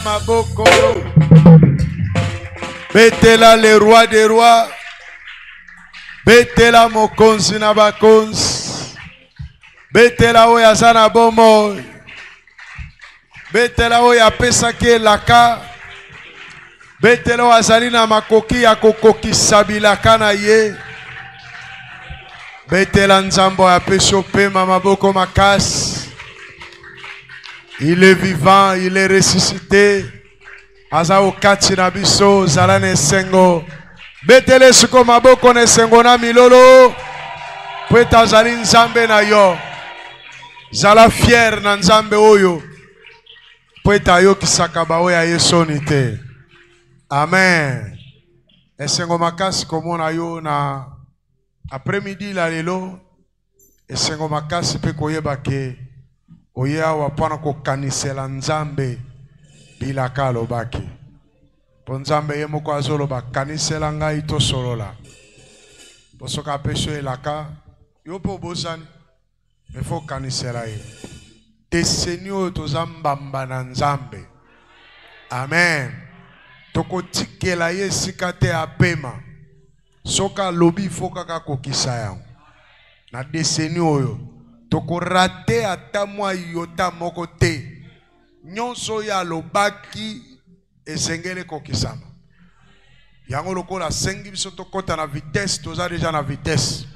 Maboko. Betela le roi des rois. Betela mokonzi na bakonzi. Betela oya zana bomo. Betela oya pesa ke laka. Betela oya zalina makoki ya kokoki sabilaka na ye. Betela nzambo ya peso pema maboko makasi. Il est vivant, il est ressuscité. Azao kati na biso zala ne sengo. Betele suko maboko ne sengo na milolo. Pweta zali nzambe na yo. Zala fier na nzambe oyo. Pweta yo kisaka ba oya yesoni te. Amen. Esengo makasi komona yo na après-midi la lelo. Esengo makasi pe koyeba ke oya wapana ko kanisela nzambe bilaka lobaki. Ponzambe yemo kwa zolo ba kanisela ngai to solola. Posoka pesho elaka yopo bozani mefo kanisela ye. Desenio to zambamba na nzambe. Amen. Toko tikela ye sikate apema. Soka lobi foka kakokisa yangu. Na desenio yo. Toko rate ata mwa yota moko te. Nyonso ya lobaki esengele kokisama. Yango lokola sengi biso tokota na vitesse, toza deja na vitesse.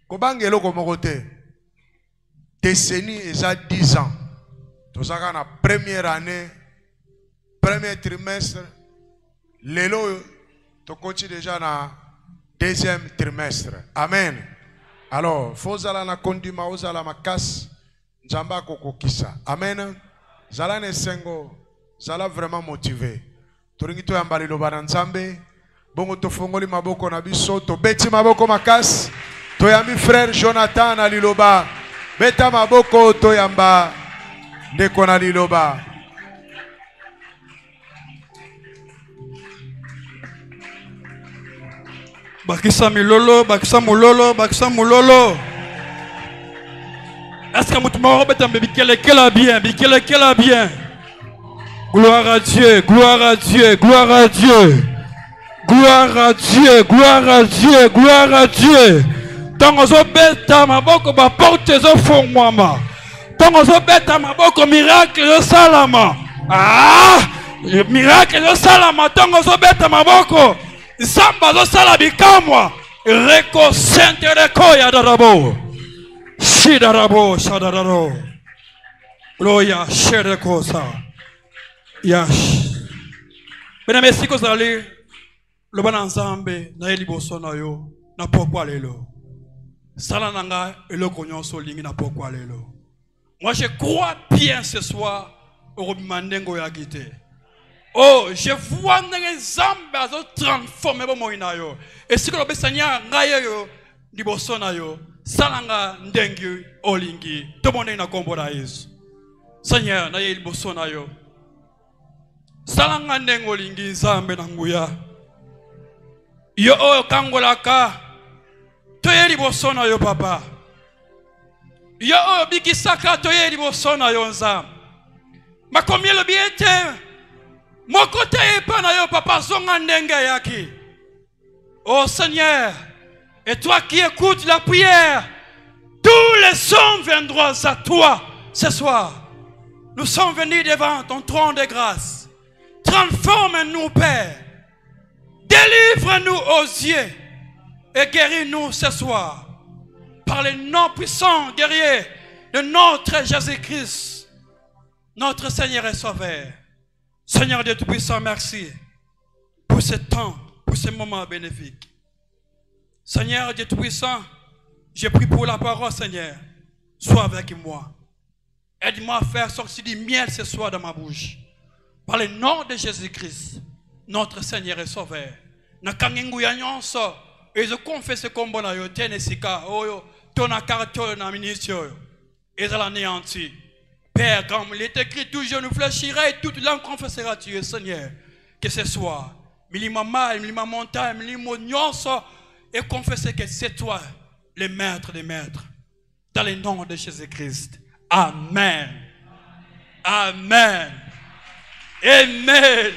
Kobangelo komoko te. Décennie eza 10 ans. Tozaka na première année, premier trimestre. Lelo tokoti deja na deuxième trimestre. Amen. Alors, fozala na kondima ozala makas njamba kokokisa. Amen. Zala ne sengo, zala vraiment motivé. Toringi to yambali loba na nzambe, bongo tofongoli maboko na biso, to beti maboko makas, to yami frère Jonathan na liloba, beta maboko to yamba, ndeko na liloba. Bakisa milolo, bakisa mulolo, bakisa mulolo. Est-ce que vous m'avez bien, bien. Gloire à Dieu, gloire à Dieu, gloire à Dieu. Gloire à Dieu, gloire à Dieu, gloire à Dieu. Tant que vous bêta ma boko ba porte zo fond moi. Tant que vous bêta ma boko miracle de salama. Ah, miracle de salama. Tant que vous bêta ma boko. Samba zo salabikamwa. Reko sente reko ya darabo. Shidarabo shadararo. Gloria sherekosa. Yash. Mesdames et messieurs, vous allez le bon ensemble na liboso na yo na pokwa lelo. Sala nanga elo konyo so lingi na pokwa lelo. Moi je crois bien ce soir au mandengo ya gite. Oh, je vois les zamba zo transformer bo moina yo. Et si que le besanya ngaye yo liboso na yo. Salanga ndengi olingi tomone na kombora Yesu. Seigneur na ye liboso na yo. Salanga ndengi olingi nzambe na nguya. Yo oyo kangolaka toye liboso na yo papa. Yo oyo bikisaka toye liboso na yo nzambe. Makomi le biete. Mokote epa na yo papa zonga ndenge yaki. Oh Seigneur, et toi qui écoutes la prière, tous les sons viendront à toi ce soir. Nous sommes venus devant ton trône de grâce. Transforme-nous, Père. Délivre-nous aux yeux et guéris-nous ce soir. Par le nom puissant, guerrier de notre Jésus-Christ, notre Seigneur et Sauveur. Seigneur Dieu Tout-Puissant, merci pour ce temps, pour ce moment bénéfique. Seigneur Dieu Tout-Puissant, je prie pour la parole, Seigneur. Sois avec moi. Aide-moi à faire sortir du miel ce soir dans ma bouche. Par le nom de Jésus-Christ, notre Seigneur et Sauveur. Et je confesse comme bon ayo tenesika oyo tona carton na ministre et ça l'anéanti. Père, comme il est écrit, tout je nous fléchirai et toute langue confessera tu Seigneur. Que ce soit milima mal, milima montagne, milima nyonso et confesser que c'est toi le maître des maîtres. Dans le nom de Jésus-Christ. Amen. Amen. Amen.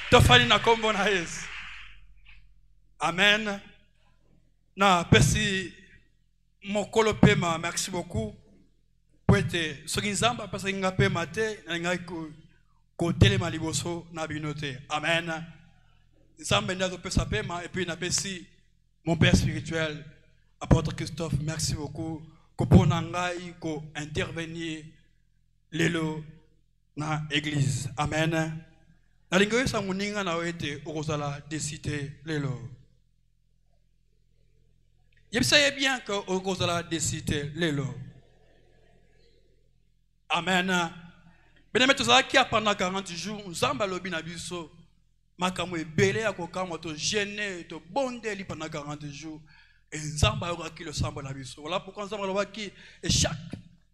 Tofali na kombo na Yesu. Amen. Na pesi mokolo pema, merci beaucoup. Poete soki nzamba pesa nga pema te na ngai ko telema liboso na binote. Amen. Nzamba ndazo pesa pema et puis na pesi mon père spirituel apôtre Christophe, merci beaucoup ko pona ngai ko intervenir lelo na église. Amen. Na lingo sa muninga na wete okozala décider lelo. Je sais bien que okozala décider lelo. Amen. Bien mais tozala ki pendant 40 jours nzamba lobi na biso makamwe belé akokama to gêner to bondeli pendant 40 jours et nzamba yoraki le samba na biso. Voilà pourquoi nzamba lobaki et chaque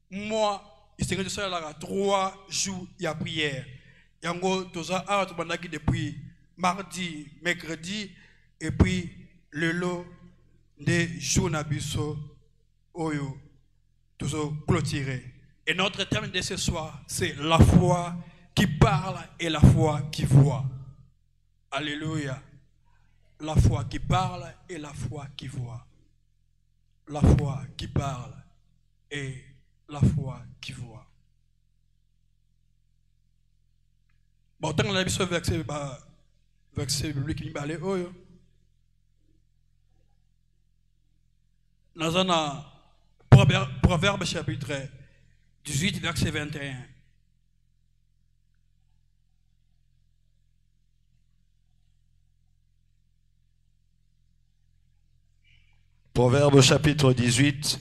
mois il se réunit là 3 jours il y a prière. Yango toza a to bandaki depuis mardi, mercredi et puis le lot des jours na biso oyo tozo clôturer. Et notre thème de ce soir, c'est la foi qui parle et la foi qui voit. Alléluia. La foi qui parle et la foi qui voit. La foi qui parle et la foi qui voit. Bon, tant qu'on a vu ce verset biblique qui parle, nous avons Proverbe chapitre 18, verset 21. Proverbe chapitre 18,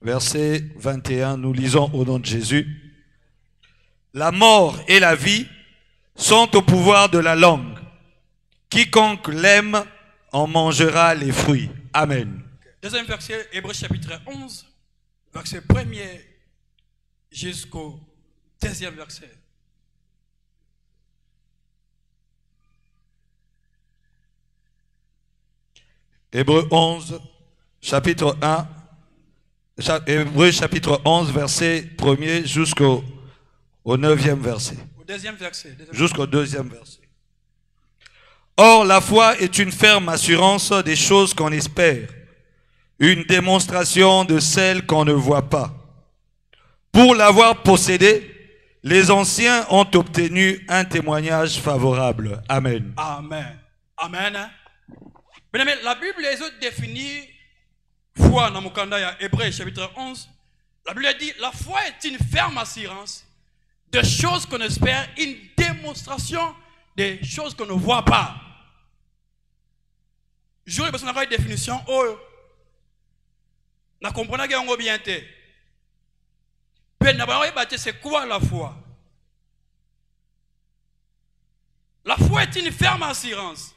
verset 21, nous lisons au nom de Jésus. La mort et la vie sont au pouvoir de la langue. Quiconque l'aime en mangera les fruits. Amen. Deuxième verset, Hébreux chapitre 11, verset 1er jusqu'au 10e verset. Hébreux 11, chapitre 1, Hébreux chapitre 11, verset 1er jusqu'au 9e verset. Au deuxième verset. Jusqu'au 2e verset. Or, la foi est une ferme assurance des choses qu'on espère, une démonstration de celles qu'on ne voit pas. Pour l'avoir possédée, les anciens ont obtenu un témoignage favorable. Amen. Amen. Amen. Bien, la Bible est définie foi dans le Hébreux chapitre 11. La Bible dit la foi est une ferme assurance de choses qu'on espère, une démonstration des choses qu'on ne voit pas. Je vais vous donner une définition. Na comprendre que on bien té. C'est quoi la foi? La foi est une ferme assurance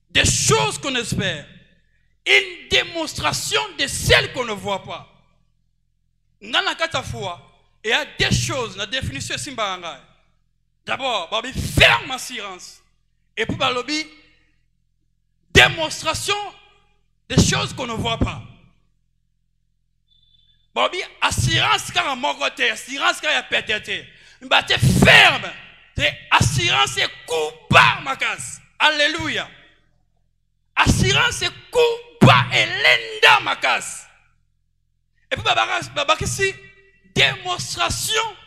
des choses qu'on espère, une démonstration de celles qu'on ne voit pas. Dans la carte foi, il y a des choses, la définition est simba. D'abord, ferme assurance, et puis démonstration des choses qu'on ne voit pas. Assurance car mon côté, assurance car il y a pété. Mais ferme, c'est assurance et coup bas ma casse. Alléluia. Assurance et coup bas et lenda ma casse. Et puis ici, démonstration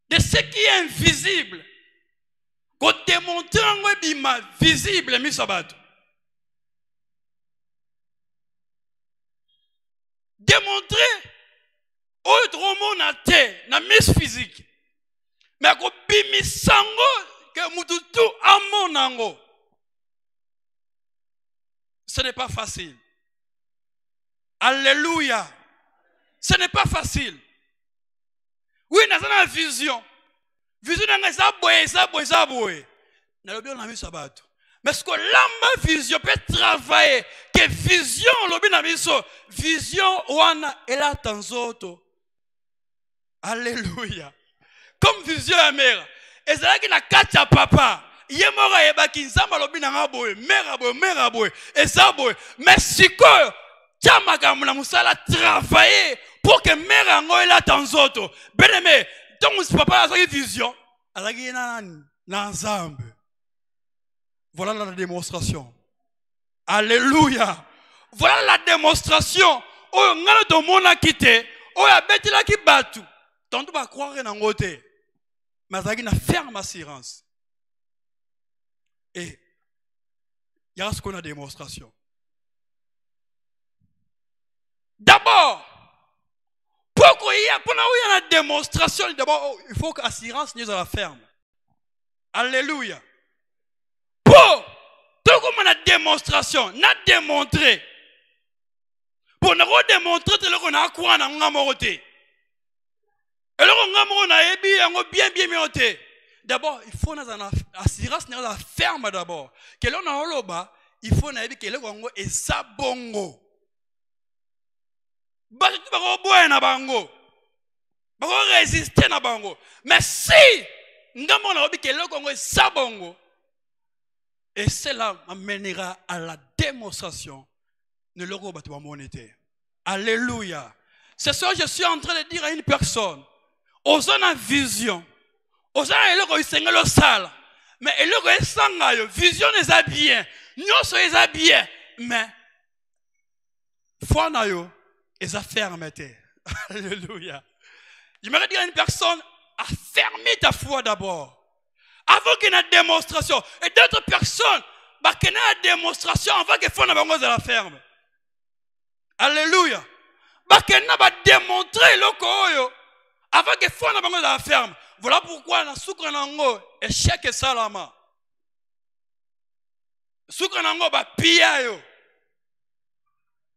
de ce qui est invisible. Qu'on démontre un visible mi sabato. Démontrer autre monde na te na mis physique mais ko bimisango que mututu amonango ce n'est pas facile. Alléluia. Ce n'est pas facile. Oui, nous avons une vision. Vision n'a boye. Na bien na mis sabato. Mais ce que l'âme vision peut travailler, que vision, vision wana ela tanzoto. Alléluia. Comme vision ya mère. Et c'est là qu'il a kacha papa. Yemora yebaki nzamba lobi na ngaboye, mère boye, et ça boye. Mais si quoi, tchama kamuna musala travailler pour que mère ngo ela tanzoto. Bien-aimé, donc si papa a une vision, il a une ensemble. Voilà la démonstration. Alléluia. Voilà la démonstration. Oh, on a de mon quitté. Oh, il y a bête là qui bat tout. Donc, tu vas croire en côté. Mais il y a une ferme assurance. Et il y a ce qu'on a démonstration. D'abord, pourquoi il y a une démonstration, d'abord, il faut que l'assurance nous la ferme. Alléluia. Pour on a démonstration, on a démontré. Pour nous démontrer que nous avons quoi dans notre moroté. Et là, on a bien. D'abord, il faut une assurance ferme d'abord. Que l'on a au bas, il faut que l'on ait ça bongo. Bah, tu vas boire na bango. Bah, résister na bango. Mais si nous avons que l'on ait ça bongo, et cela amènera à la démonstration de l'euro bâtiment monétaire. Alléluia. C'est ça que je suis en train de dire à une personne. Osons la vision. Osons le salle. Mais la vision est bien. Nous sommes bien. Mais foi est ferme. Alléluia. J'aimerais dire à une personne à fermer ta foi d'abord. Avant qu'il y ait une démonstration. Et d'autres personnes, qu'il y ait une démonstration avant qu'il faut la ferme. Alléluia. Qu'il y ait une démontrer le avant qu'il faut la ferme. Voilà pourquoi na soukra nango échec et salama. Soukra nango ba pia yo.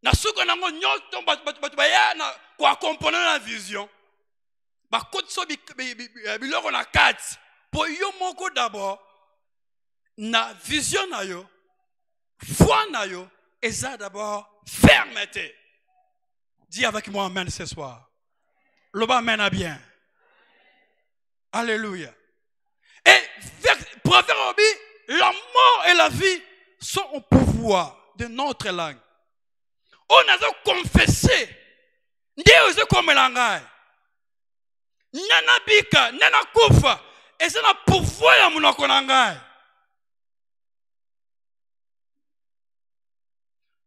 Na soukra nango nyoto ba na kwa componer la vision. Ba kotso biloko na kati. Pour yo moko d'abord, na vision na yo, foi na yo, et ça d'abord fermeté. Dis avec moi amen ce soir. Le bas amen à bien. Alléluia. Et Proverbe, la mort et la vie sont au pouvoir de notre langue. On a confessé. Dieu comme l'angai. Nana bika, nana kufa. Et c'est un pouvoir à mon akonangai.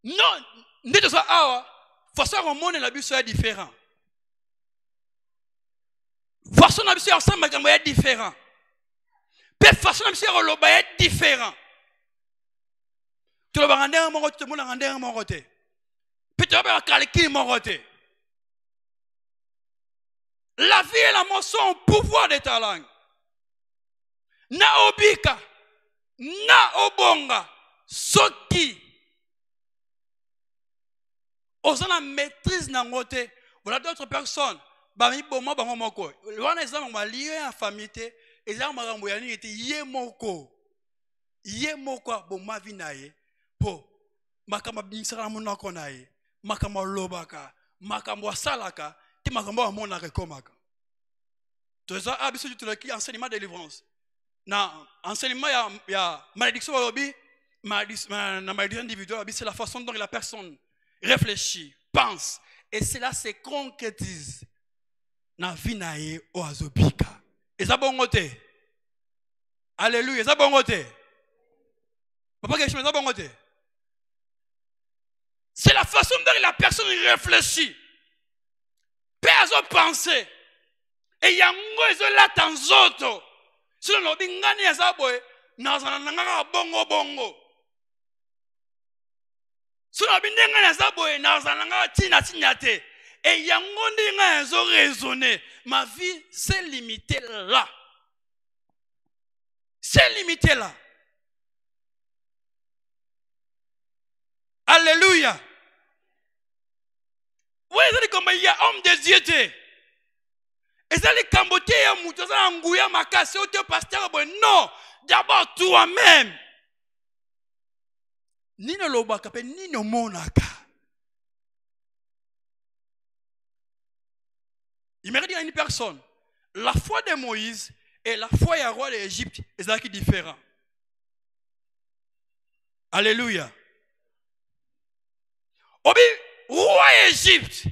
Non, n'est pas ça. Façon au monde la vie soit différent. Façon la vie ensemble est différent. Peu façon la vie au loba est différent. Tu le vas rendre mon côté, tout le monde rendre mon côté. Puis tu vas calculer mon côté. La vie et la mort sont au pouvoir de ta langue. Na obika, na obonga, soki. Osana maîtrise na ngote. Voilà d'autres personnes. Bami boma bango moko. Wana ezama ma lié en famille te. Ezama makambo ya nini ete ye moko. Ye moko boma vinaye. Po makamba binsara monako naye. Makamba lobaka, makamba salaka, ti makamba mona rekomaka. Tout ça a biso tout le enseignement de délivrance. Na enseignement il y a malédiction malédiction individuelle, c'est la façon dont la personne réfléchit, pense et cela se concrétise na vie nae o azobika. Et ça bon côté. Alléluia, ça bon côté. Papa que je me ça bon côté. C'est la façon dont la personne réfléchit. Peut penser et yango ezola tanzoto. Si on a dit ngani azaboe, nazana bongo bongo. Si on a dit ngani azaboe, nazana tina tinyate. Et yango ndinga ezo raisonner. Ma vie c'est limité là. C'est limité là. Alléluia. Oui, c'est comme il y a homme de Dieu. Et ça les cambotés ya muto ça ngouya makasi au pasteur non, d'abord toi-même. Ni no lobaka pe ni no monaka. Il m'a dit à une personne, la foi de Moïse et la foi du roi d'Égypte est différent. Alléluia. Obi roi d'Égypte,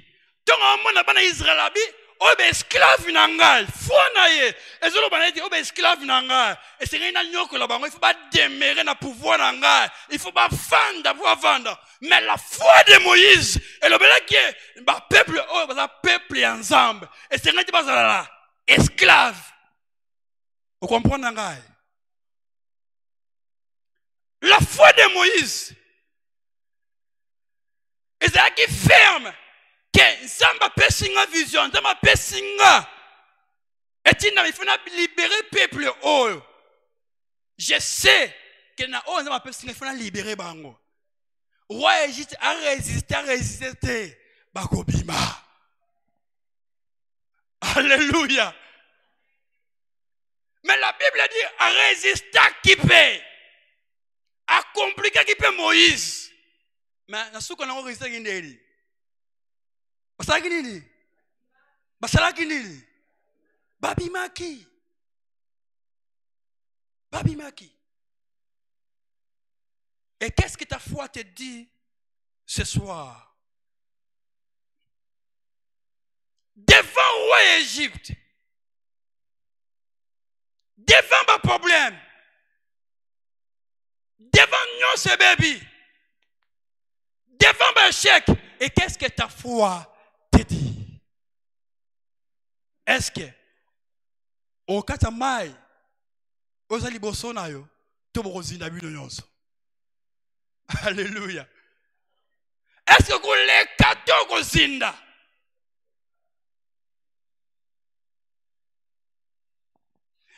tant on a pas Israël abi obe esclave na ngai foi na ye ezolo baneti obe esclave na ngai esengeli na nyokola bango il faut pas demeurer na pouvoir na ngai il faut pas vanda pour vanda mais la foi de Moïse elobelaki ba peuple oyo baza peuple ya Nzambe esengeli bazala la esclave vous comprenez ngai la foi de Moïse ezalaki ferme que Nzamba pesinga vision, Nzamba pesinga. Et il faut libérer le peuple. Oh, je sais que Nzamba pesinga il faut libérer bango. Roi Égypte a résisté, bakobima. Alléluia. Mais la Bible dit a résisté qui peut, a compliqué qui peut Moïse. Mais na souko na résisté qui n'est. Basalaki nini? Basalaki nini? Babimaki. Babimaki. Et qu'est-ce que ta foi te dit ce soir? Devant le roi Égypte, devant ma problème, devant nous ce bébé, devant ma chèque, et qu'est-ce que ta foi te dit? Est-ce que au katamai ozali boso na yo to bozinda bino nyonso? Alléluia. Est-ce que vous les kato kozinda?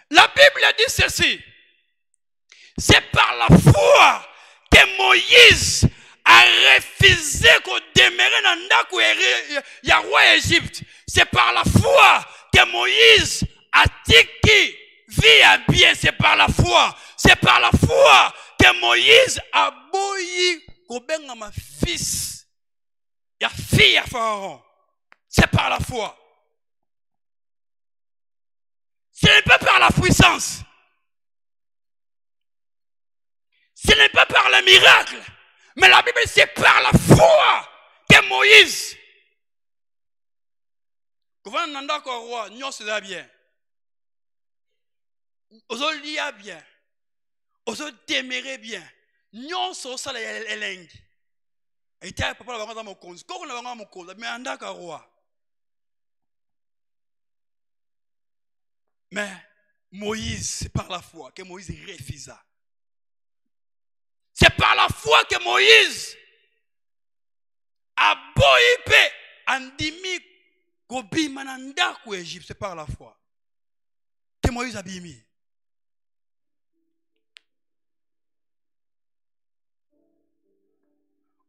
La Bible dit ceci. C'est par la foi que Moïse a refusé qu'on demeure dans Ndakou et roi Égypte. C'est par la foi que Moïse a dit qu'il vit à bien. C'est par la foi. C'est par la foi que Moïse a boyi kobenga ma fils. Ya fille à Pharaon. C'est par la foi. Ce n'est pas par la puissance. Ce n'est pas par le miracle. Mais la Bible, c'est par la foi que Moïse. Quand on a un roi, nous sommes bien. Nous sommes bien. Nous sommes témérés bien. Nous sommes les et tu as papa dans mon compte. Quand on a mon compte, mais on a un roi. Mais Moïse, c'est par la foi que Moïse refusa. C'est par la foi que Moïse a boyé andimi gobi mananda ku Égypte. C'est par la foi que Moïse a bimi.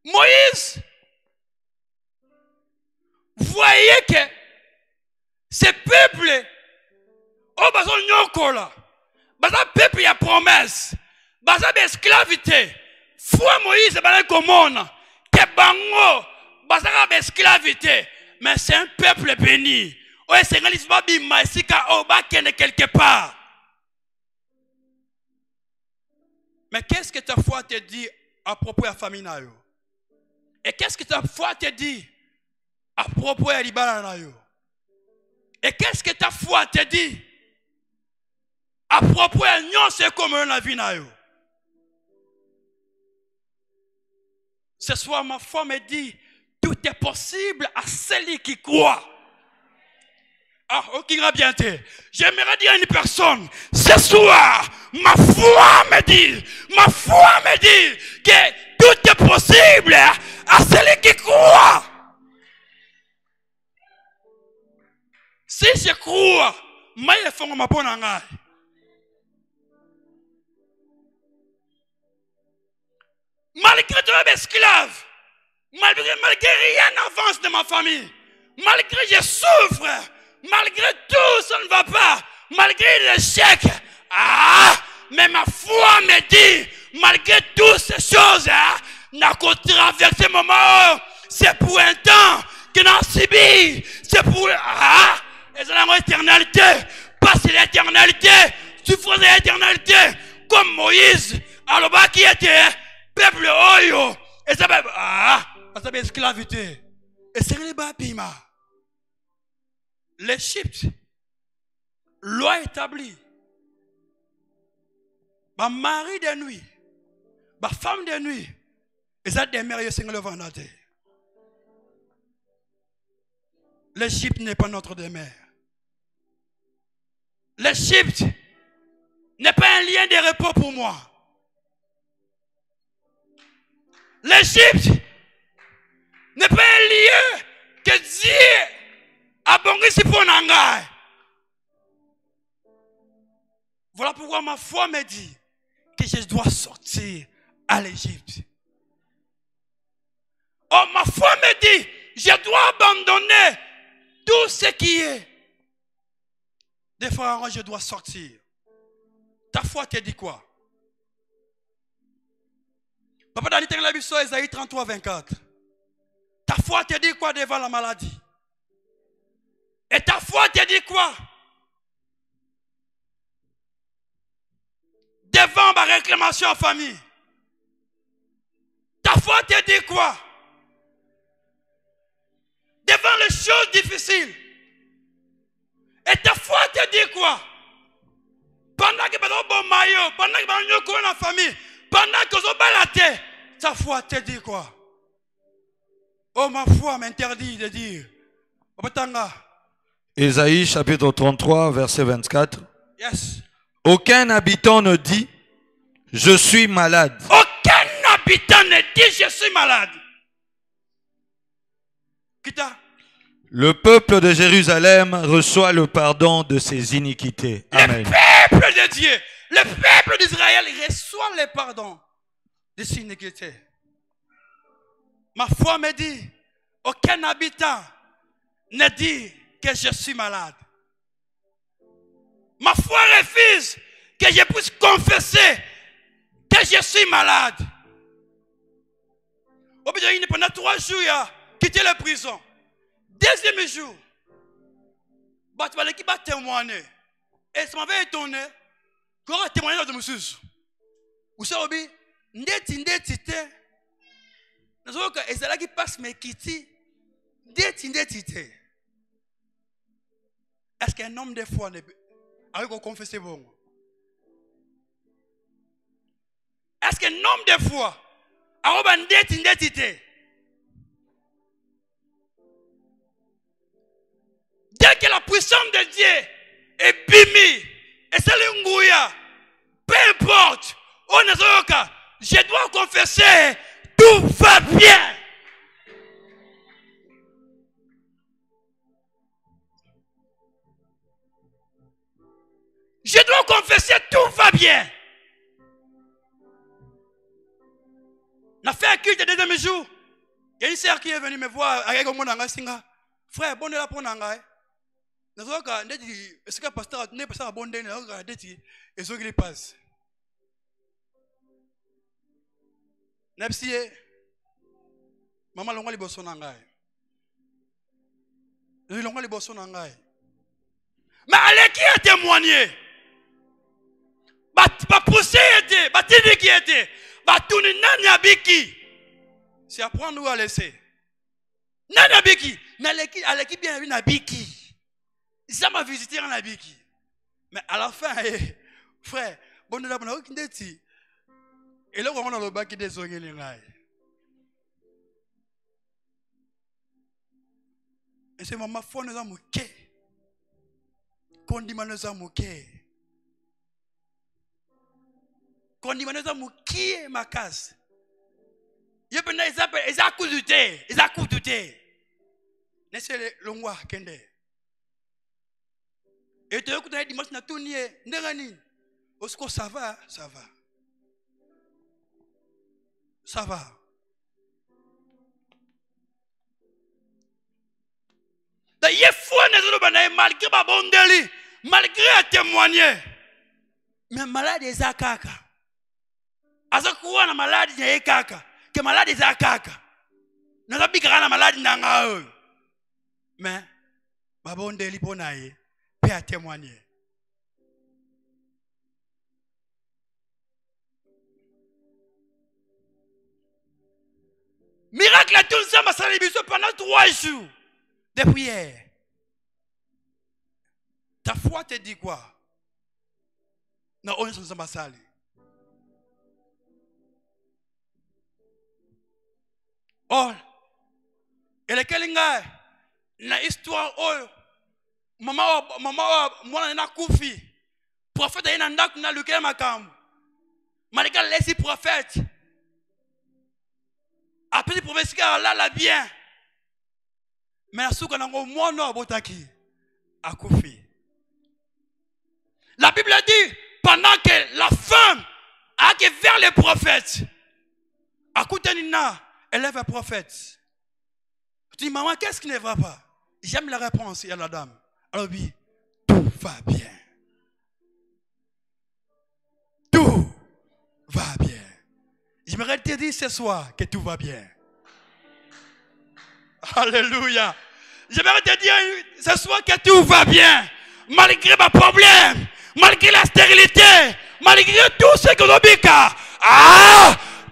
Moïse voyait que ce peuple, oh bazo nyokola, baza peuple ya promesse. Baza esclavité. Foi Moïse bana komona que bango baza esclavité. Mais c'est un peuple béni. Oye sengalis ba bima sika o ba kende quelque part. Mais qu'est-ce que ta foi te dit à propos de la famille nayo? Et qu'est-ce que ta foi te dit à propos de libala nayo? Et qu'est-ce que ta foi te dit à propos de nyon c'est comme la vie nayo? Ce soir, ma foi me dit, tout est possible à celui qui croit. Ah, ok, bien été. J'aimerais dire à une personne, ce soir, ma foi me dit que tout est possible à celui qui croit. Si je crois, je fais ma bonne engagement. Malgré tout esclave, malgré rien n'avance de ma famille, malgré je souffre, malgré tout ça ne va pas, malgré l'échec, mais ma foi me dit, malgré toutes ces choses, n'a qu'au traverser ce moment, c'est pour un temps que n'a subi, c'est pour et c'est la éternalité, passer l'éternalité, souffrir l'éternalité, comme Moïse, alors qui était peuple oyo, et ça va esclavité, et c'est le bapima. l'Égypte, loi établie, ma mari de nuit, ma femme de nuit, et ça demeure le Seigneur le vendredi. L'Égypte n'est pas notre demeure. L'Égypte n'est pas un lien de repos pour moi. L'Égypte n'est pas un lieu que Dieu a bongisi pour Nangai. Voilà pourquoi ma foi me dit que je dois sortir à l'Égypte. Oh, ma foi me dit, je dois abandonner tout ce qui est. Des fois, je dois sortir. Ta foi te dit quoi? Papa Dani Tengla Bisso, Esaïe 33, 24. Ta foi te dit quoi devant la maladie? Et ta foi te dit quoi devant ma réclamation en famille? Ta foi te dit quoi devant les choses difficiles? Et ta foi te dit quoi pendant que tu as bon maillot, pendant que tu as une famille, pendant que tu as balaté, ta foi te dit quoi? Oh, ma foi m'interdit de dire. Ésaïe chapitre 33 verset 24. Yes. Aucun habitant ne dit je suis malade. Aucun habitant ne dit je suis malade. Kita. Le peuple de Jérusalem reçoit le pardon de ses iniquités. Amen. Le peuple de Dieu, le peuple d'Israël reçoit le pardon de ses iniquités. Ma foi me dit, aucun habitant ne dit que je suis malade. Ma foi refuse que je puisse confesser que je suis malade. Pendant 3 jours, il a quitté la prison. Deuxième jour, qui va témoigner. Et ça m'avait étonné. Quand on a témoigné dans le monsieur, vous savez, ndeti. Nous avons que Ezra qui passe mes kiti. Ndeti. Est-ce qu'un homme de foi avec qu'on confesse bon? Est-ce qu'un homme de foi a ndeti? Dès que la puissance de Dieu est bimi, et c'est l'ingouya, peu importe, je dois confesser, tout va bien. Je dois confesser, tout va bien. On a fait un culte le deuxième jour. Il y a une sœur qui est venue me voir avec mon angasinga. Frère, bonne la pour nangai. Est-ce que le pasteur n'est pas bon et ce qui passe? Nepsie, maman longa li bosso nangai. Longa li bosso nangai. Mais allez qui a témoigné? Ba poussé était, ba tidi qui était, ba tourner nani abiki. C'est à prendre ou à laisser. Nani abiki, n'allez bien une abiki. Ça m'a visité en abiki. Mais à la fin, frère, bon de la bonne ndeti. Et là on a le bac qui désongé les ngai. Et c'est ma foi nous a mouqué. Condiment nous a mouqué. Condiment nous a mouqué ma casse. Il y a des exemples, ils a coûté. N'est-ce le longwa kende. Et tu écoutes dimanche na tout nié, ndengani. Osko ça va. Ça va. D'ailleurs, foi malgré ma bondeli, malgré à témoigner. Mais malade est zakaka. Azakuwa na malade ya kaka. Que malade est zakaka. Nazabikara na malade nanga. Mais ma bondeli ponaye. À témoigner. Miracle à tout ça m'a salé pendant 3 jours de prière. Ta foi te dit quoi? Na on est basali. Oh, et lequel nga na histoire oh mama mwana na kufi prophète ina ndaku na lequel makam malika laissi prophète après prophète là la bien mais asuka nango mwana botaki akufi. La Bible dit pendant que la femme a été vers les prophètes Akutanina élève un prophète. Tu dis maman qu'est-ce qui ne va pas? J'aime la réponse à la dame. Alors oui, tout va bien. Tout va bien. J'aimerais te dire ce soir que tout va bien. Alléluia. J'aimerais te dire ce soir que tout va bien. Malgré mes problèmes, malgré la stérilité, malgré tout ce que l'on dit,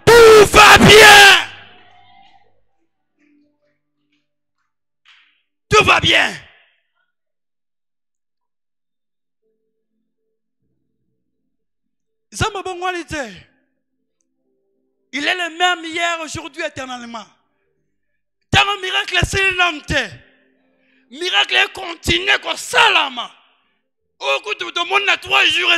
tout va bien. Tout va bien. Il est le même hier, aujourd'hui, éternellement. Tant un miracle, c'est l'homme. Miracle est continué comme salama. Au bout de monde à 3 jours,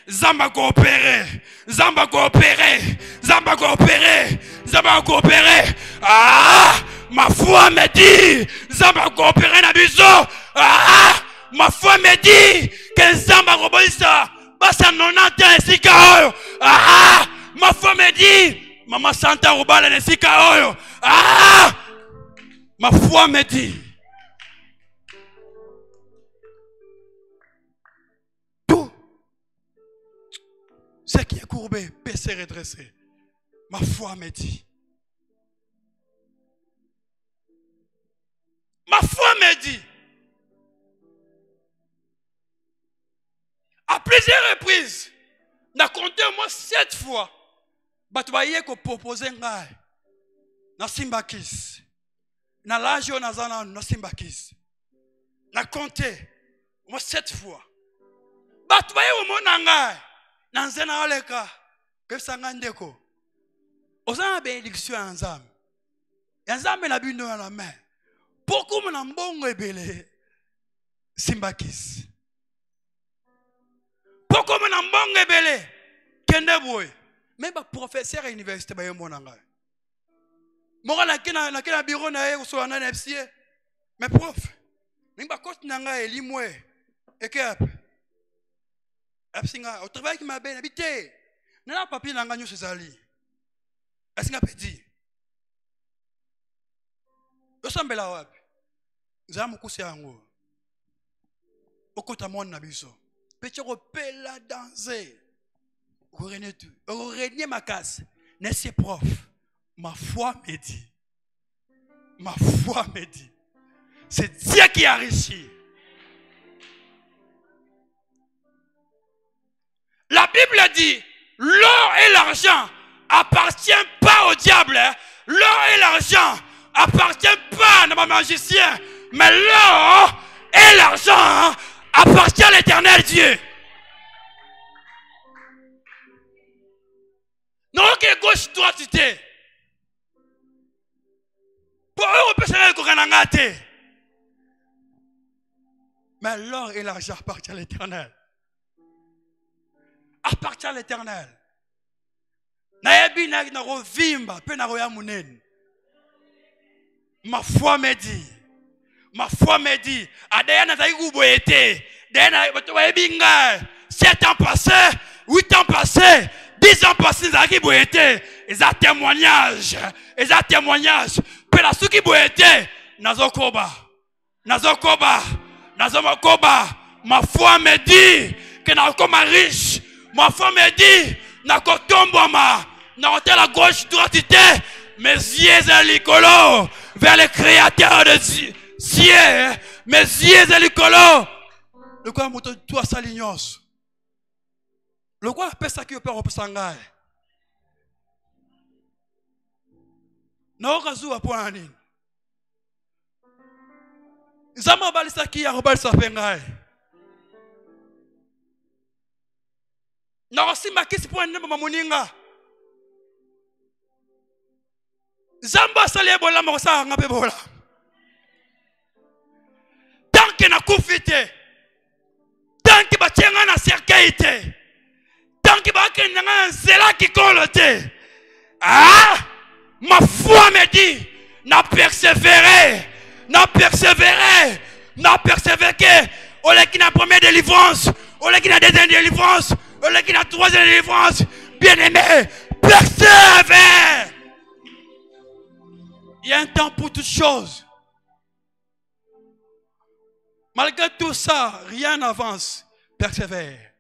Zamba coopéré. Zamba coopéré. Zamba coopéré. Zamba coopéré. Ah! Ma foi me dit, Zamba coopéré na biso. Ah! Ma foi me dit que Zamba coopéré. Basa 90 ans ici kaoyo. Ah! Ma foi me dit, Maman Santa Rubala ici kaoyo. Ah! Ma foi me dit. Ce qui est courbé peut se redresser. Ma foi me dit. Ma foi me dit. À plusieurs reprises, n'a compté au moins 7 fois. Tu voyez qu'on propose un gars. Na simbakis. Na lajo na zana na simbakis. N'a compté au moins 7 fois. Tu voyez au moins un gars. Nanzena oleka kefsanga ndeko ozana bénédiction ensemble ensemble na bino na main pourquoi mon mbongo ebele simbakis pourquoi mon mbongo ebele kende boy même ba professeur à université ba yemo nanga moko na kena bureau na ye so na FCA mais prof même ba coach nanga elimwe ekap Absinga, au travail qui m'a bien habité. N'a pas papier n'engagné chez Ali. Absinga petit. Au semble la wab. Zamu kusiango. Au côté mon nabiso. Petit repère la danser. Au renier tout. Au renier ma casse. N'est-ce prof? Ma foi me dit. Ma foi me dit. C'est Dieu qui a réussi. La Bible dit, l'or et l'argent appartiennent pas au diable. L'or et l'argent appartiennent pas à nos magiciens. Mais l'or et l'argent appartiennent à l'éternel Dieu. Non, que gauche, droite, tu t'es. Pour eux, on peut savoir qu'on a gâté. Mais l'or et l'argent appartiennent à l'éternel. Appartient à l'éternel. Ma foi me dit. Ma foi me dit. 7 ans passés, 8 ans passés, 10 ans passés, ils ont témoignage. Ils ont témoignage. Puis la souki boete, nazokoba. Nazokoba. Nazokoba. Ma foi me dit que nakoma riche. Ma femme me dit, n'a qu'au tomboma, n'a qu'à la gauche droite, mes yeux sont l'écolo, vers le créateur de ciel, mes yeux sont l'écolo. Le quoi, moto, toi, salignos. Le quoi, pèse ça qui opère au Sangai. N'a aucun zou à point. Zama balisa qui a rebal sa pengai. nakosimba kisi mpo ndembo mamoninga Nzambe asali ebola makosala nga mpe bola tanke nakufi te tanke batie nga na cercueil te tanke bakende nga na nzela kikolo te ma foi me dit na persévérer que ole qui na première délivrance ole qui na deuxième délivrance ole qui na troisième délivrance bien aimé persévère. Il y a un temps pour toutes choses. Malgré tout ça, rien n'avance. Persévère.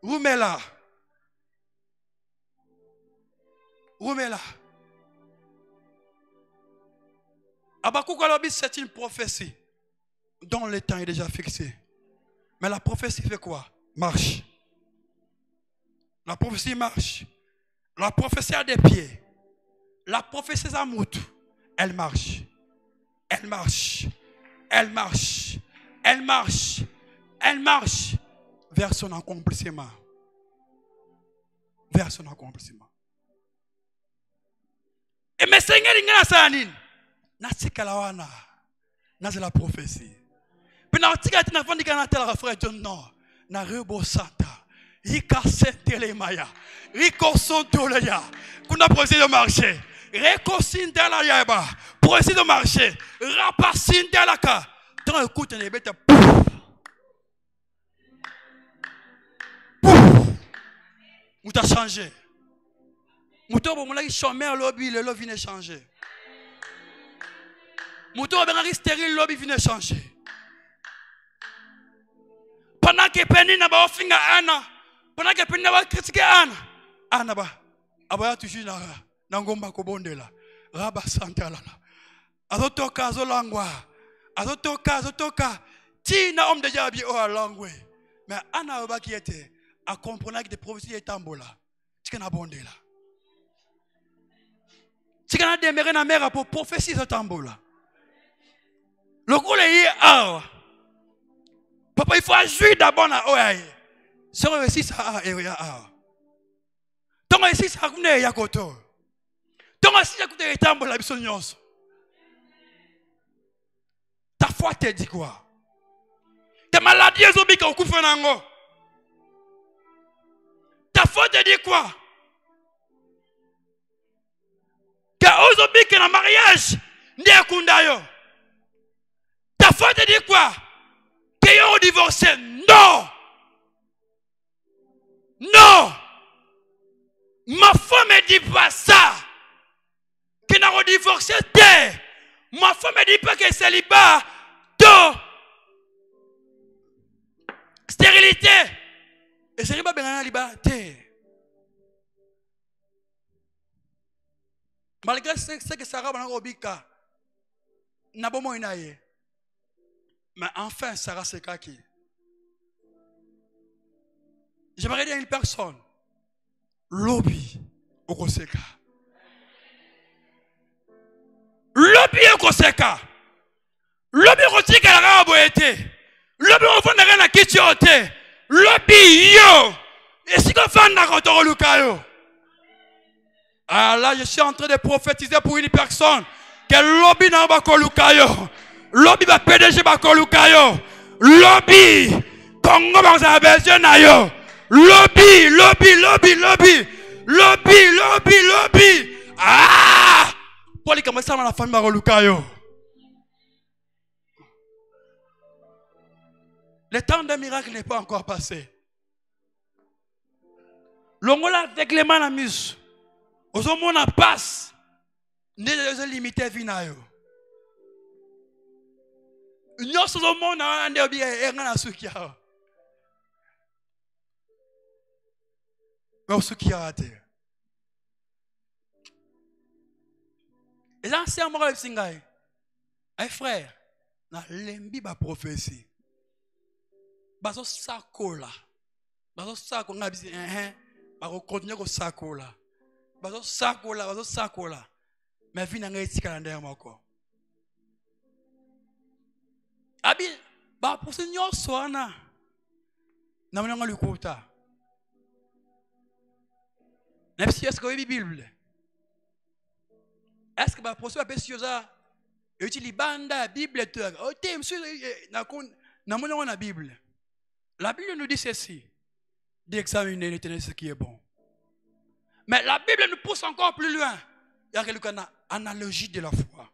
Remets-la. Habakkuk Alobi, c'est une prophétie dont le temps est déjà fixé. Mais la prophétie fait quoi? Marche. La prophétie marche. La prophétie a des pieds. La prophétie a moutou. Elle marche. Elle marche. Elle marche. Elle marche. Elle marche vers son accomplissement. Vers son accomplissement. Et mes seigneurs, il y a ça. Natikalawana. C'est la prophétie. Puis natika tina fandi kana tela frère John non. Na rebo santa. Ika sentele maya. Riko sontoleya. Kuna prophétie de marché. Réconcile la yaba. Procès de marché. Rapassine de la ka. Tant écoute les bêtes. Où t'as changé. Mouton bon là il chômeur lobby le lobby vient changer. Mouton ben stérile lobby vient changer. Pendant que Penny n'a pas offert Anna. Pendant que Penny n'a pas critiqué Anna. Anna ba. Abaya toujours na. Nangomba kobondela raba santala azotoka azolangwa azotoka tina homme de jabi o alangwe mais ana obaki ete a comprendre que des prophéties etambola tika na bondela tika na demeurer na mère pour prophétie etambola le gros est ah papa il faut agir d'abord na oyaye si on réussit ça et ah tant réussit ça kune ya koto. Ta foi te dit quoi? Ta maladie est obligée au coup fenango. Ta foi te dit quoi? Que aux obligés que le mariage n'est kundayo. Ta foi te dit quoi? Que yo divorcé? Non. Non. Ma foi me dit pas ça. Que n'a divorcé terre. Ma femme ne dit pas que c'est célibat de stérilité. Et célibat ben liberté. Malgré ce que Sarah va obika n'a pas moins inaye. Mais enfin Sarah c'est qui? J'aimerais dire à une personne lobby au Koseka. Lobby au Koseka. Lobby au Koseka la raboete. Lobby au fond de la kitiote. Lobby yo. Et si qu'on fait un accord Lucayo. Ah là, je suis en train de prophétiser pour une personne que lobby n'a pas Lucayo. Lobby va PDG ba Lucayo. Lobby Congo va besoin na yo. Lobby, lobby, lobby, lobby. Lobby, lobby, lobby. Ah! Pour les commencer dans la famille Marolukayo. Le temps d'un miracle n'est pas encore passé. L'ongola avec les mains à mise. Aux hommes on passe. N'est limité vinayo. Nous sommes au monde à un derby et un à ce qui a. Mais ce qui a raté. Et là, c'est un mot de Singaï. Un frère, na lembi ba prophétie. Baso sakola. Baso sakola ngabisi ba continuer ko sakola. Baso sakola. Mais vina ngai tika ndaya mako. Abi ba pour seigneur soana. Na mwana lukuta. Même si est-ce que vous avez la Bible? Est-ce que vous avez la Bible? Et tu lis la Bible. Oh, monsieur, la Bible. La Bible nous dit ceci, d'examiner l'éternel ce qui est bon. Mais la Bible nous pousse encore plus loin. Il y a quelque analogie de la foi.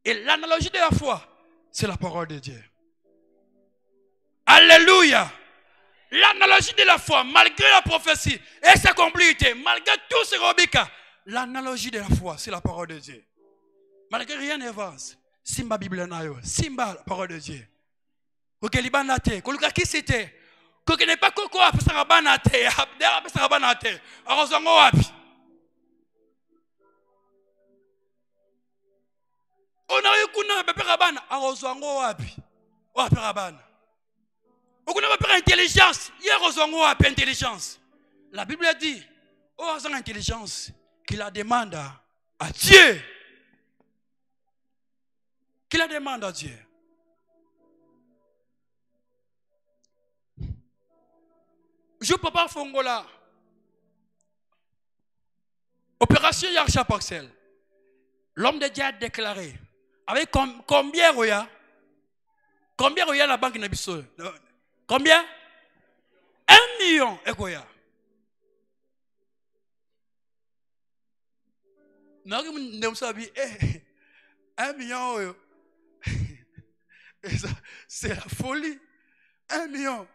Et l'analogie de la foi, c'est la parole de Dieu. Alléluia. L'analogie de la foi, malgré la prophétie et sa complexité, malgré tout ce robika, l'analogie de la foi, c'est la parole de Dieu. Malgré rien n'avance. Simba Bible nayo, Simba la parole de Dieu. Koke libanate, koluka kisite, koke n'est pas koko apesa rabanate, abdera apesa rabanate, arozango wapi. On a eu kuna bebe rabana, arozango wapi, wapi rabana. On a pas intelligence, hier arozango wapi intelligence. La Bible dit, oh arozango intelligence, qu'il la demande à Dieu. Qu'il la demande à Dieu. Je ne peux pas Fongola. Opération Yarsha Parcel. L'homme de Dieu a déclaré. Avec combien Roya? Combien Roya la banque Nabiso? Combien? 1 million. Et Roya. Mais 1 million. C'est la folie. 1 million.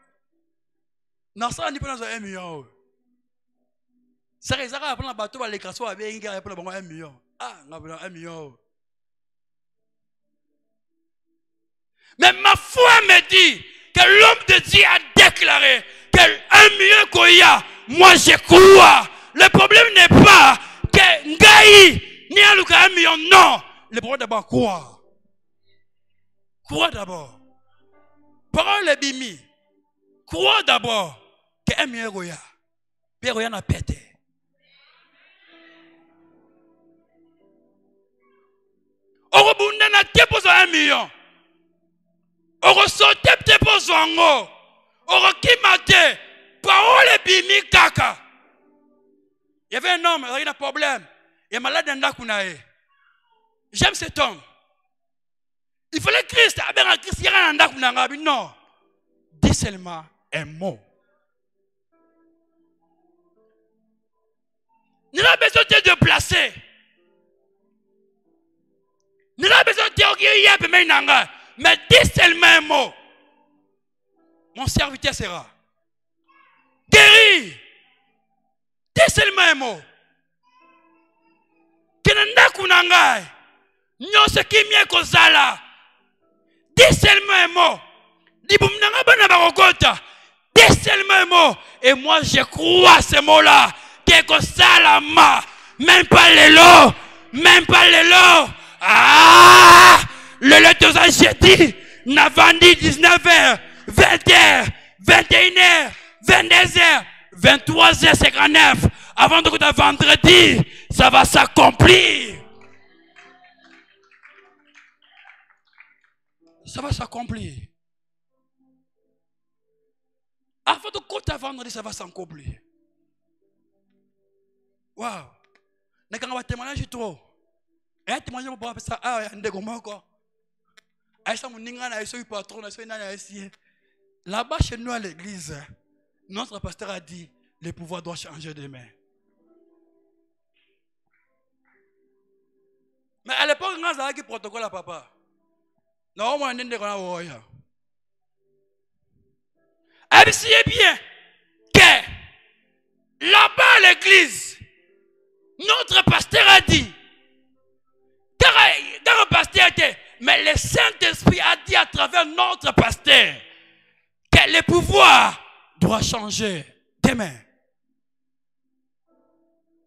Non, ça n'est pas dans 1 million. Ça réserve à prendre un bateau à l'écrasement avec un pour 1 million. Ah, on a 1 million. Mais ma foi me dit que l'homme de Dieu a déclaré que 1 million qu'il y a, moi je crois. Le problème n'est pas que Ngaï n'y a 1 million, non. Le problème d'abord, croire. Croire d'abord. Parole est bimi. Croire d'abord que 1 million goya. Puis goya n'a pété. Orobunda n'a te posé 1 million. Orosote te posé en haut. Orokimate. Parole est bimi kaka. Il y avait un homme, il y a un problème. Il est malade d'un dakunae. J'aime cet homme. Il fallait Christ. Christ, il y a un dakunae. Non. Dis seulement un mot. Nous avons besoin de te déplacer. Nous avons besoin de te dire, mais dis seulement un mot. Mon serviteur sera guéri. Dis seulement un mot. Kenanda kunangai. Nyo se kimie kozala. Dis seulement un mot. Dis bumnanga bana barokota. Dis seulement un mot. Et moi je crois à ce mot-là. Que salama. Même pas les lots. Même pas les lots. Ah! Le lettre j'ai dit. N'a vendu 19h, 20h, 21h, 22h, 23h59. Avant de vendredi, ça va s'accomplir. Ça va s'accomplir. Avant de côté vendredi, ça va s'accomplir. Waouh! N'est-ce pas témoignage trop? Et témoignage pour ça, ah, il y a des gommes encore. Là-bas, chez nous à l'église, notre pasteur a dit le pouvoir doit changer de main. Mais à l'époque, on a un protocole à papa. Non, on a un Observez bien que là-bas à l'église, notre pasteur a dit, car le pasteur était, mais le Saint-Esprit a dit à travers notre pasteur que le pouvoir doit changer demain.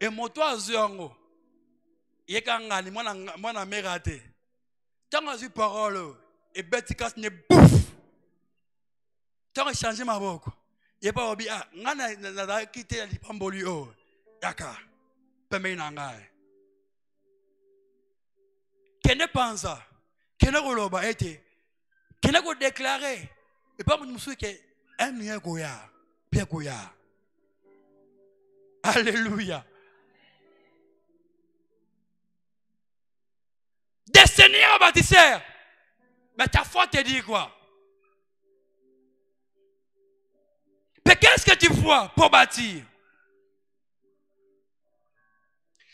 Et mon toit ziongo, il y a un mérité. Tant que j'ai parole, et bêtikas ne bouffe. Tant que j'ai changé ma voix, il n'y a pas oublié, n'a quitté les pambolio. Yaka, pemé nangai. Qu'est-ce que pense? Qu'est-ce que été? Qu'est-ce que déclaré? Et pas mon monsieur qui est un million goya, bien goya. Alléluia. Décennies au bâtisseur. Mais ta foi te dit quoi? Mais qu'est-ce que tu vois pour bâtir?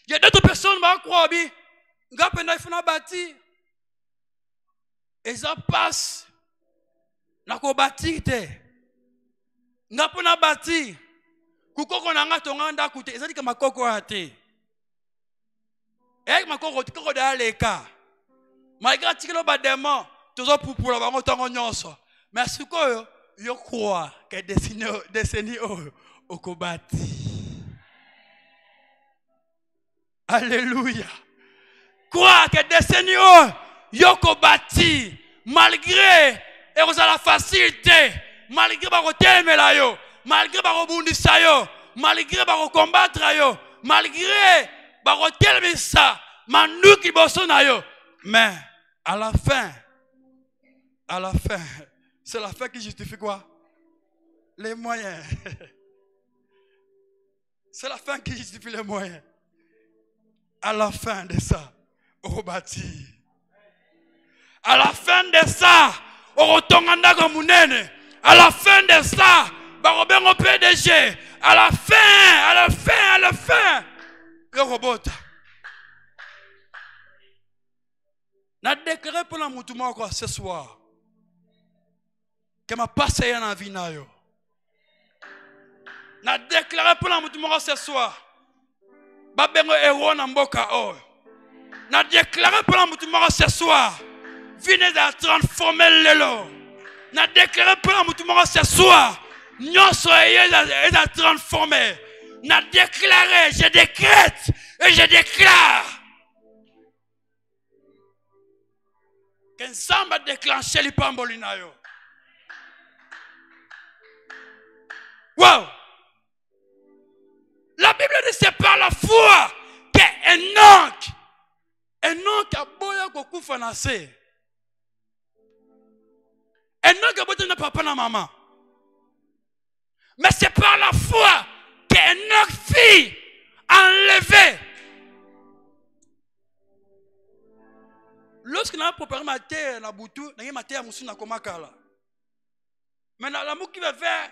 Il y a d'autres personnes qui croient que il faut bâtir. Et ça passe. Na ko bâtir te. Nga pona bâtir. Kukoko na nga tonga ndaku te. Ezali ka makoko ate. Et makoko koko da leka. Malgré tikelo ba démon, tozo pupula bango tongo nyonso. Mais sikoyo yo croit que décennie au kobati. Alléluia. Crois que décennie yo kobati malgré et vous la facilité, malgré bako telemela yo, malgré bako bundisa yo, malgré bako combattre yo, malgré bako telemisa manduki boso na yo. Mais à la fin, c'est la fin qui justifie quoi? Les moyens. C'est la fin qui justifie les moyens. À la fin de ça, on bâtit. À la fin de ça, on retourne en Munene. À la fin de ça, on va au PDG. À la fin, le robot. Na déclaré pour la moutouma quoi ce soir. Que ma passé dans la vie na yo. Na déclaré pour la moutouma ce soir. Ba bengo héros na mboka o. Na déclaré pour la moutouma ce soir. Venez de transformer l'élo. Na déclaré pour la moutouma ce soir. Nyonso est à transformer. Na déclaré, je décrète et je déclare. Qu'ensemble a déclenché les pambolinayo. Wow! La Bible dit c'est par la foi qu'Enoch a boya kokufa na se. Enoch a boya na papa na maman. Mais c'est par la foi qu'Enoch fut enlevé. Lorsque nous avons préparé ma terre, la boutou, nous avons ma terre à Komakala. Maintenant, l'amour qui va faire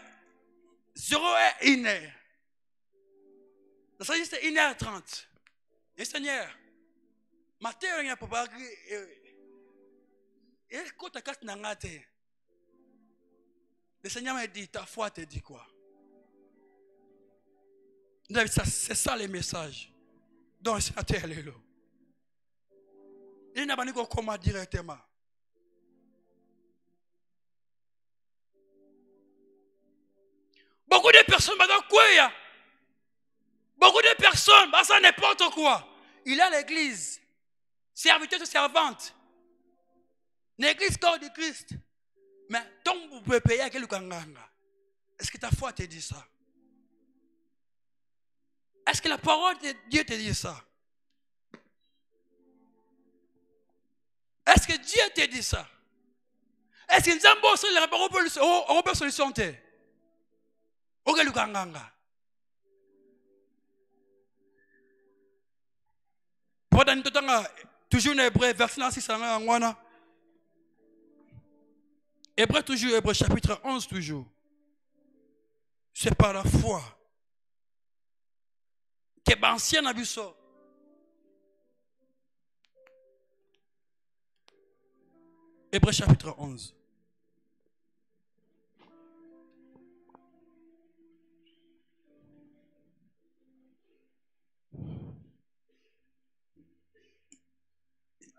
0 et 1 heure. Ça dit c'est 1h30. Et Seigneur, ma terre est préparée. Et quand tu as cassé dans terre, le Seigneur m'a dit, ta foi te dit quoi? C'est ça le message. Donc, c'est la terre est là. Il n'a pas de comment directement. Beaucoup de personnes, beaucoup de personnes, ça n'importe quoi. Il a l'église, serviteur ou servante. L'église corps de Christ. Mais tant que vous pouvez payer à quel kanganga. Est-ce que ta foi te dit ça? Est-ce que la parole de Dieu te dit ça? Est-ce que Dieu te dit ça? Est-ce que nous avons une solution? Toujours en hébreu, verset 6. Hébreu toujours, Hébreu chapitre 11 toujours. C'est par la foi que l'ancien a vu ça. Hébreu chapitre 11.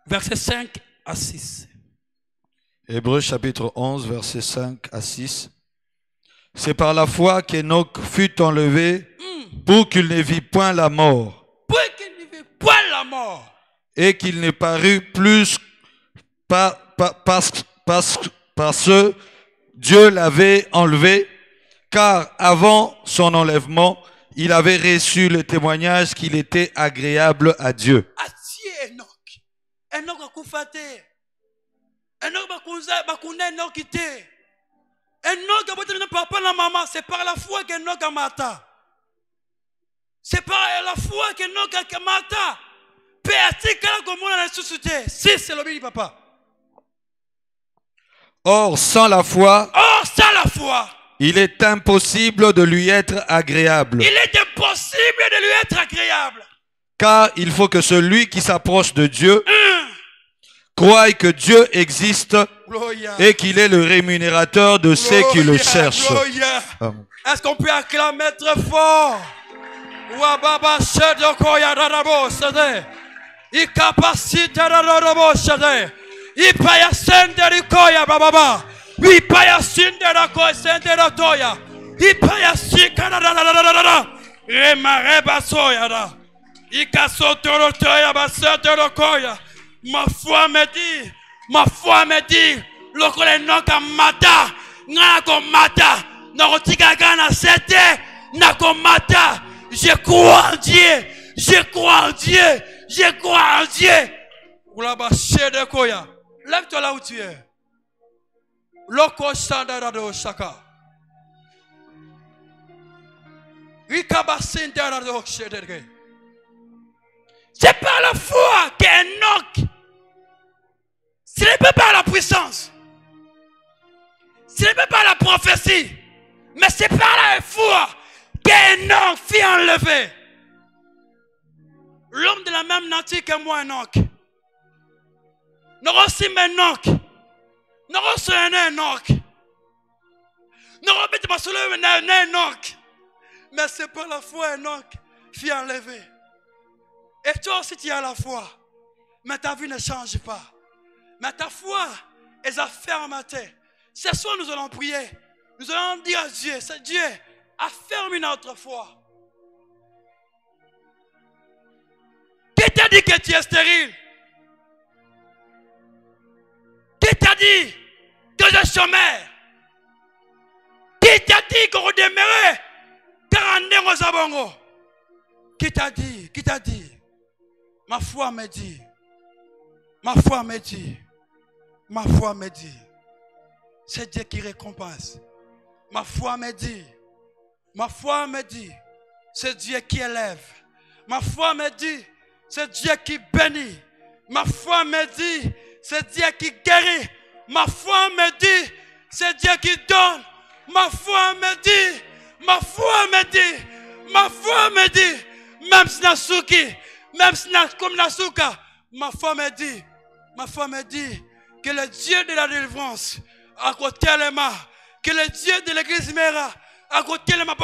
Verset 5 à 6. Hébreu chapitre 11, verset 5 à 6. C'est par la foi qu'Enoch fut enlevé pour qu'il ne vit point la mort. Pour qu'il ne vit point la mort. Et qu'il ne parut plus parce que Dieu l'avait enlevé, car avant son enlèvement, il avait reçu le témoignage qu'il était agréable à Dieu. Enoch. Enoch a koufate. Enoch bakuna Enoch ite. Enoch a boté na papa na maman, c'est par la foi qu'Enoch a mata. C'est par la foi que nous kakamata. Si c'est le bien, papa. Or, sans la foi, il est impossible de lui être agréable. Il est impossible de lui être agréable. Car il faut que celui qui s'approche de Dieu croie que Dieu existe et qu'il est le rémunérateur de ceux qui le cherchent. Est-ce qu'on peut acclamer très fort? Wababa Shedokoya Rarabo Sade. I capacita Rarabo Sade. I paya senderikoya bababa. I paya senderako senderatoya. I paya sikararararara. Remareba soya. I kasotorotoya basotorokoya. Ma foi me dit, lokole noka mata, ngako mata, nakotika gana sete, nako mata. Je crois en Dieu, je crois en Dieu, je crois en Dieu. Lève-toi là où tu es. Loko Sandarado Shaka. C'est par la foi qu'Enoch, ce n'est pas par la puissance, ce n'est pas par la prophétie, mais c'est par la foi qu'Enoch fut enlevé. L'homme de la même nature que moi, Enoch. Nous recevons Enoch. Nous recevons Enoch. Nous recevons Enoch. Mais c'est par la foi Enoch fut enlevé. Et toi aussi tu as la foi. Mais ta vie ne change pas. Mais ta foi est affermée. Ce soir nous allons prier. Nous allons dire à Dieu, c'est Dieu, afferme notre foi. Qui t'a dit que tu es stérile? Qui t'a dit que je suis chômeur? Qui t'a dit qu'on redémarrait 40 ans au Zabongo? Qui t'a dit? Qui t'a dit? Ma foi me dit. Ma foi me dit. Ma foi me dit. C'est Dieu qui récompense. Ma foi me dit. Ma foi me dit. C'est Dieu qui élève. Ma foi me dit. C'est Dieu qui bénit. Ma foi me dit. C'est Dieu qui guérit. Ma foi me dit. C'est Dieu qui donne. Ma foi me dit. Ma foi me dit. Ma foi me dit. Même si Nasuki. Même si comme Nasuka. Ma foi me dit. Ma foi me dit. Que le Dieu de la délivrance. À côté de moi. Que le Dieu de l'église Mera. À côté de ma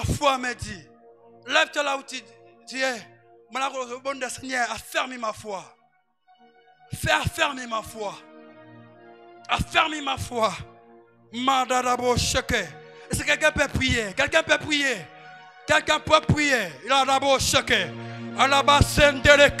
foi me dit. Lève-toi là où tu es. Bon Seigneur, afferme ma foi. Fais affermer ma foi. Afferme ma foi. Madarabo cheke. Est-ce que quelqu'un peut prier? Quelqu'un peut prier? Quelqu'un peut prier? Il a d'abord cheke. À la basse de